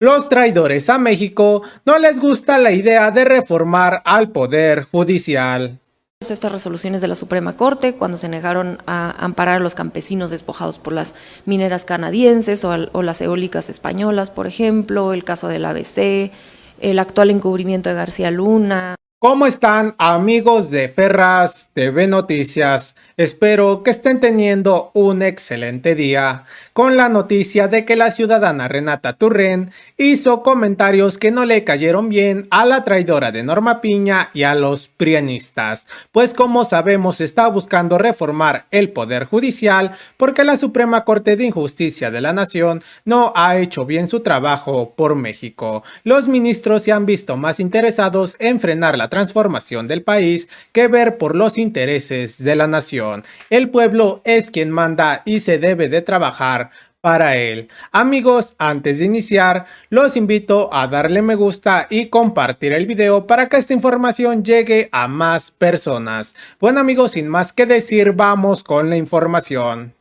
Los traidores a México no les gusta la idea de reformar al Poder Judicial. Estas resoluciones de la Suprema Corte, cuando se negaron a amparar a los campesinos despojados por las mineras canadienses o las eólicas españolas, por ejemplo, el caso del ABC, el actual encubrimiento de García Luna. ¿Cómo están, amigos de Ferraz TV Noticias? Espero que estén teniendo un excelente día con la noticia de que la ciudadana Renata Turren hizo comentarios que no le cayeron bien a la traidora de Norma Piña y a los prianistas, pues como sabemos está buscando reformar el Poder Judicial porque la Suprema Corte de Justicia de la Nación no ha hecho bien su trabajo por México. Los ministros se han visto más interesados en frenar la transformación del país que ver por los intereses de la nación. El pueblo es quien manda y se debe de trabajar para él. Amigos, antes de iniciar, los invito a darle me gusta y compartir el video para que esta información llegue a más personas. Bueno amigos, sin más que decir, vamos con la información.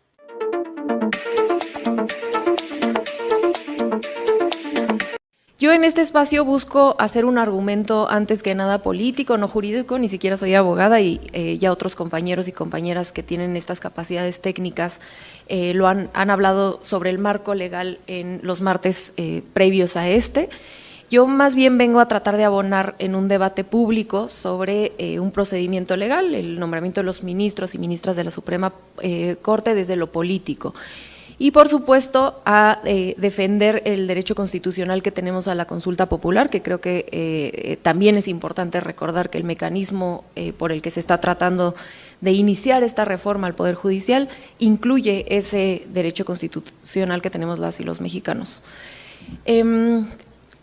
Yo en este espacio busco hacer un argumento antes que nada político, no jurídico, ni siquiera soy abogada y ya otros compañeros y compañeras que tienen estas capacidades técnicas lo han hablado sobre el marco legal en los martes previos a este. Yo más bien vengo a tratar de abonar en un debate público sobre un procedimiento legal, el nombramiento de los ministros y ministras de la Suprema Corte desde lo político. Y por supuesto a defender el derecho constitucional que tenemos a la consulta popular, que creo que también es importante recordar que el mecanismo por el que se está tratando de iniciar esta reforma al Poder Judicial incluye ese derecho constitucional que tenemos las y los mexicanos.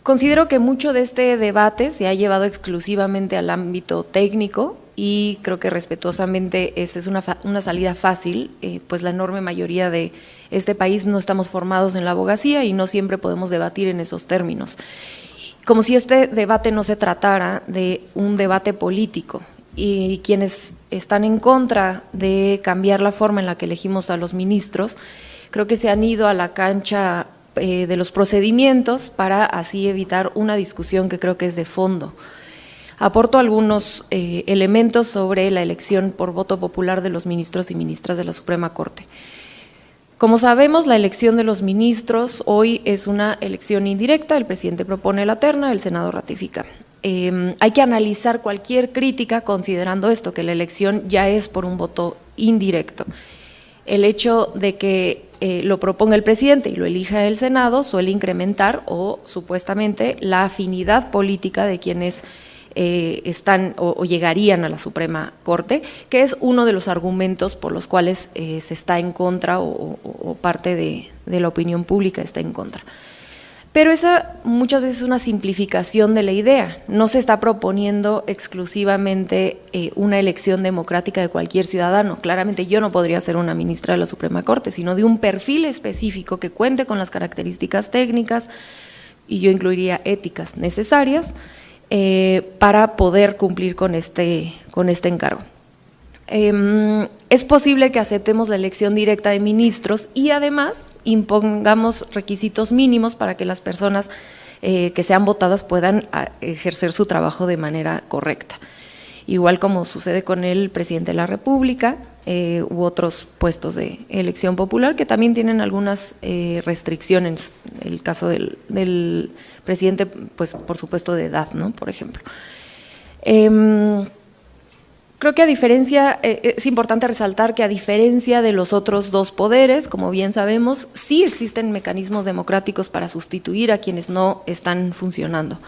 Considero que mucho de este debate se ha llevado exclusivamente al ámbito técnico y creo que respetuosamente esa es una salida fácil, pues la enorme mayoría de este país no estamos formados en la abogacía y no siempre podemos debatir en esos términos. Como si este debate no se tratara de un debate político y quienes están en contra de cambiar la forma en la que elegimos a los ministros, creo que se han ido a la cancha de los procedimientos para así evitar una discusión que creo que es de fondo. Aporto algunos elementos sobre la elección por voto popular de los ministros y ministras de la Suprema Corte. Como sabemos, la elección de los ministros hoy es una elección indirecta, el presidente propone la terna, el Senado ratifica. Hay que analizar cualquier crítica considerando esto, que la elección ya es por un voto indirecto. El hecho de que lo proponga el presidente y lo elija el Senado suele incrementar o supuestamente la afinidad política de quienes están o llegarían a la Suprema Corte, que es uno de los argumentos por los cuales se está en contra o parte de la opinión pública está en contra. Pero esa muchas veces es una simplificación de la idea, no se está proponiendo exclusivamente una elección democrática de cualquier ciudadano. Claramente yo no podría ser una ministra de la Suprema Corte, sino de un perfil específico que cuente con las características técnicas y yo incluiría éticas necesarias para poder cumplir con este encargo. Es posible que aceptemos la elección directa de ministros y además impongamos requisitos mínimos para que las personas que sean votadas puedan ejercer su trabajo de manera correcta. Igual como sucede con el presidente de la República u otros puestos de elección popular que también tienen algunas restricciones, el caso del presidente, pues por supuesto de edad, ¿no? Por ejemplo. Creo que es importante resaltar que a diferencia de los otros dos poderes, como bien sabemos, sí existen mecanismos democráticos para sustituir a quienes no están funcionando.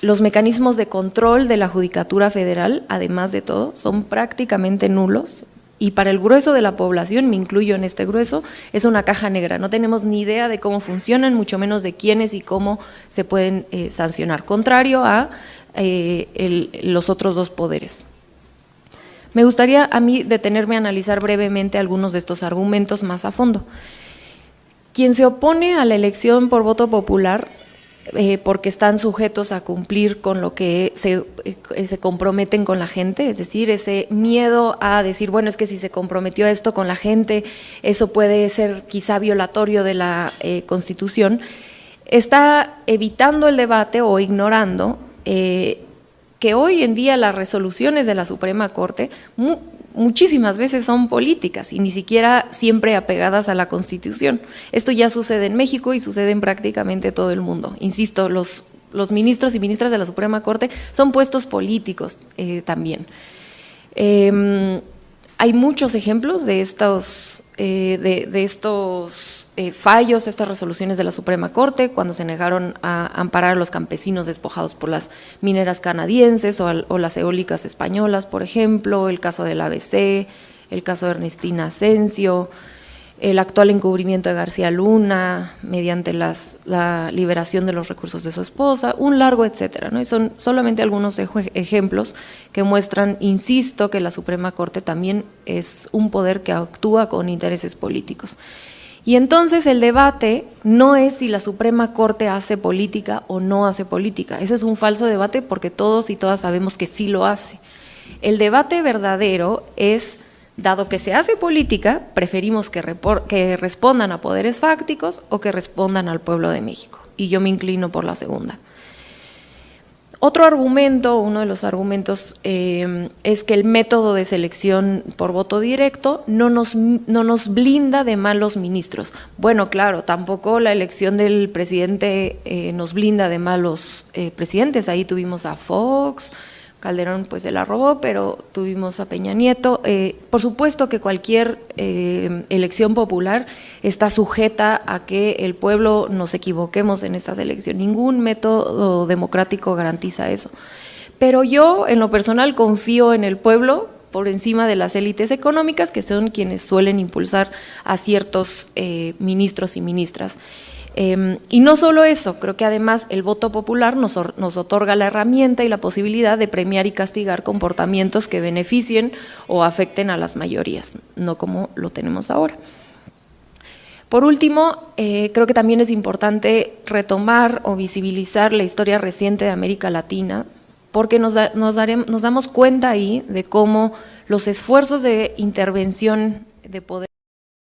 Los mecanismos de control de la Judicatura Federal, además de todo, son prácticamente nulos y para el grueso de la población, me incluyo en este grueso, es una caja negra. No tenemos ni idea de cómo funcionan, mucho menos de quiénes y cómo se pueden sancionar, contrario a los otros dos poderes. Me gustaría a mí detenerme a analizar brevemente algunos de estos argumentos más a fondo. Quien se opone a la elección por voto popular porque están sujetos a cumplir con lo que se comprometen con la gente, es decir, ese miedo a decir, bueno, es que si se comprometió a esto con la gente, eso puede ser quizá violatorio de la Constitución. está evitando el debate o ignorando que hoy en día las resoluciones de la Suprema Corte muchísimas veces son políticas y ni siquiera siempre apegadas a la Constitución. Esto ya sucede en México y sucede en prácticamente todo el mundo. Insisto, los ministros y ministras de la Suprema Corte son puestos políticos también. Hay muchos ejemplos de estos fallos, estas resoluciones de la Suprema Corte, cuando se negaron a amparar a los campesinos despojados por las mineras canadienses o las eólicas españolas, por ejemplo, el caso del ABC, el caso de Ernestina Asensio, el actual encubrimiento de García Luna mediante la liberación de los recursos de su esposa, un largo etcétera, ¿no? Y son solamente algunos ejemplos que muestran, insisto, que la Suprema Corte también es un poder que actúa con intereses políticos. Y entonces el debate no es si la Suprema Corte hace política o no hace política. Ese es un falso debate porque todos y todas sabemos que sí lo hace. El debate verdadero es, dado que se hace política, preferimos que respondan a poderes fácticos o que respondan al pueblo de México. Y yo me inclino por la segunda. Otro argumento, uno de los argumentos, es que el método de selección por voto directo no nos blinda de malos ministros. Bueno, claro, tampoco la elección del presidente nos blinda de malos presidentes. Ahí tuvimos a Fox, Calderón pues se la robó, pero tuvimos a Peña Nieto. Por supuesto que cualquier elección popular está sujeta a que el pueblo nos equivoquemos en estas elecciones. Ningún método democrático garantiza eso. Pero yo, en lo personal, confío en el pueblo por encima de las élites económicas, que son quienes suelen impulsar a ciertos ministros y ministras. Y no solo eso, creo que además el voto popular nos otorga la herramienta y la posibilidad de premiar y castigar comportamientos que beneficien o afecten a las mayorías, no como lo tenemos ahora. Por último, creo que también es importante retomar o visibilizar la historia reciente de América Latina, porque nos damos cuenta ahí de cómo los esfuerzos de intervención de poder…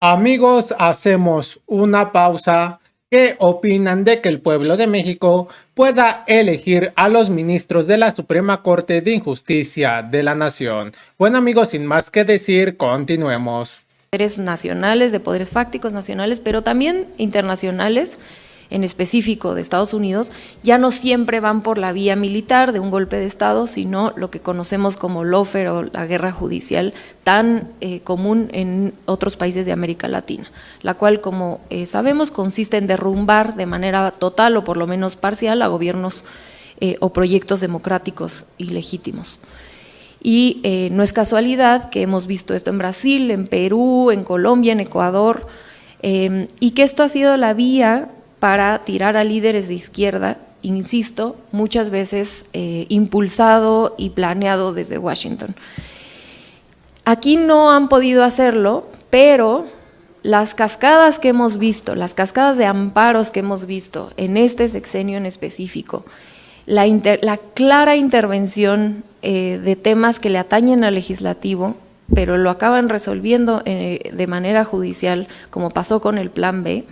Amigos, hacemos una pausa. ¿Qué opinan de que el pueblo de México pueda elegir a los ministros de la Suprema Corte de Justicia de la Nación? Bueno, amigos, sin más que decir, continuemos. Poderes nacionales, de poderes fácticos nacionales, pero también internacionales, en específico de Estados Unidos, ya no siempre van por la vía militar de un golpe de Estado, sino lo que conocemos como lawfare o la guerra judicial, tan común en otros países de América Latina, la cual, como sabemos, consiste en derrumbar de manera total o por lo menos parcial a gobiernos o proyectos democráticos y legítimos. Y no es casualidad que hemos visto esto en Brasil, en Perú, en Colombia, en Ecuador, y que esto ha sido la vía para tirar a líderes de izquierda, insisto, muchas veces impulsado y planeado desde Washington. Aquí no han podido hacerlo, pero las cascadas que hemos visto, las cascadas de amparos que hemos visto en este sexenio en específico, la clara intervención de temas que le atañen al legislativo, pero lo acaban resolviendo de manera judicial, como pasó con el Plan B,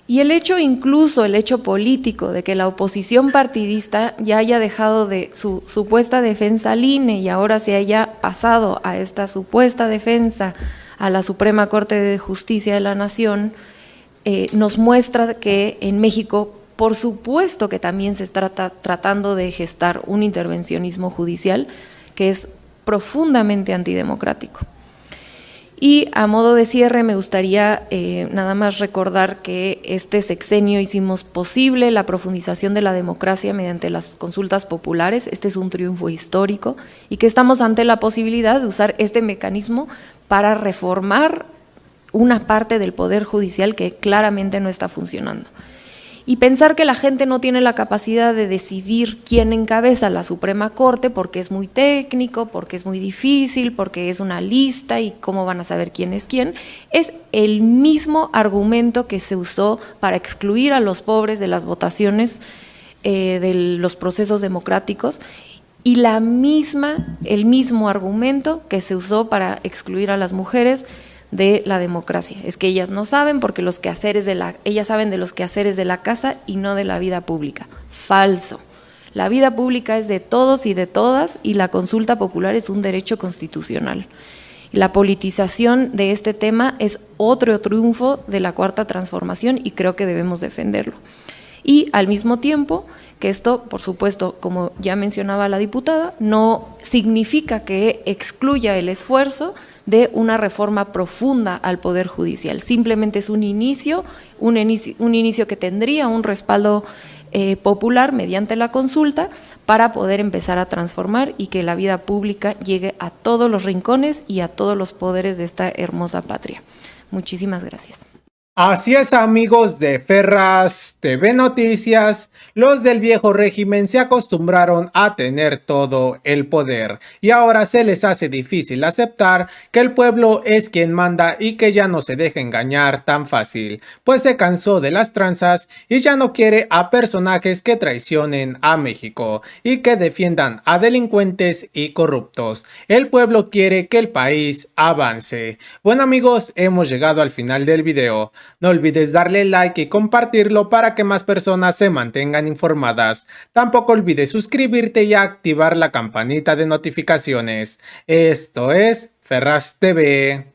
y el hecho, incluso el hecho político, de que la oposición partidista ya haya dejado de su supuesta defensa al INE y ahora se haya pasado a esta supuesta defensa a la Suprema Corte de Justicia de la Nación, nos muestra que en México, por supuesto que también se está tratando de gestar un intervencionismo judicial que es profundamente antidemocrático. Y a modo de cierre me gustaría nada más recordar que este sexenio hicimos posible la profundización de la democracia mediante las consultas populares. Este es un triunfo histórico y que estamos ante la posibilidad de usar este mecanismo para reformar una parte del poder judicial que claramente no está funcionando. Y pensar que la gente no tiene la capacidad de decidir quién encabeza la Suprema Corte porque es muy técnico, porque es muy difícil, porque es una lista y cómo van a saber quién es quién, es el mismo argumento que se usó para excluir a los pobres de las votaciones de los procesos democráticos y el mismo argumento que se usó para excluir a las mujeres de la democracia. Es que ellas no saben porque ellas saben de los quehaceres de la casa y no de la vida pública. Falso. La vida pública es de todos y de todas y la consulta popular es un derecho constitucional. La politización de este tema es otro triunfo de la Cuarta Transformación y creo que debemos defenderlo. Y al mismo tiempo que esto, por supuesto, como ya mencionaba la diputada, no significa que excluya el esfuerzo de una reforma profunda al Poder Judicial. Simplemente es un inicio que tendría un respaldo popular mediante la consulta para poder empezar a transformar y que la vida pública llegue a todos los rincones y a todos los poderes de esta hermosa patria. Muchísimas gracias. Así es, amigos de Ferraz TV Noticias, los del viejo régimen se acostumbraron a tener todo el poder y ahora se les hace difícil aceptar que el pueblo es quien manda y que ya no se deja engañar tan fácil, pues se cansó de las tranzas y ya no quiere a personajes que traicionen a México y que defiendan a delincuentes y corruptos. El pueblo quiere que el país avance. Bueno, amigos, hemos llegado al final del video. No olvides darle like y compartirlo para que más personas se mantengan informadas. Tampoco olvides suscribirte y activar la campanita de notificaciones. Esto es Ferraz TV.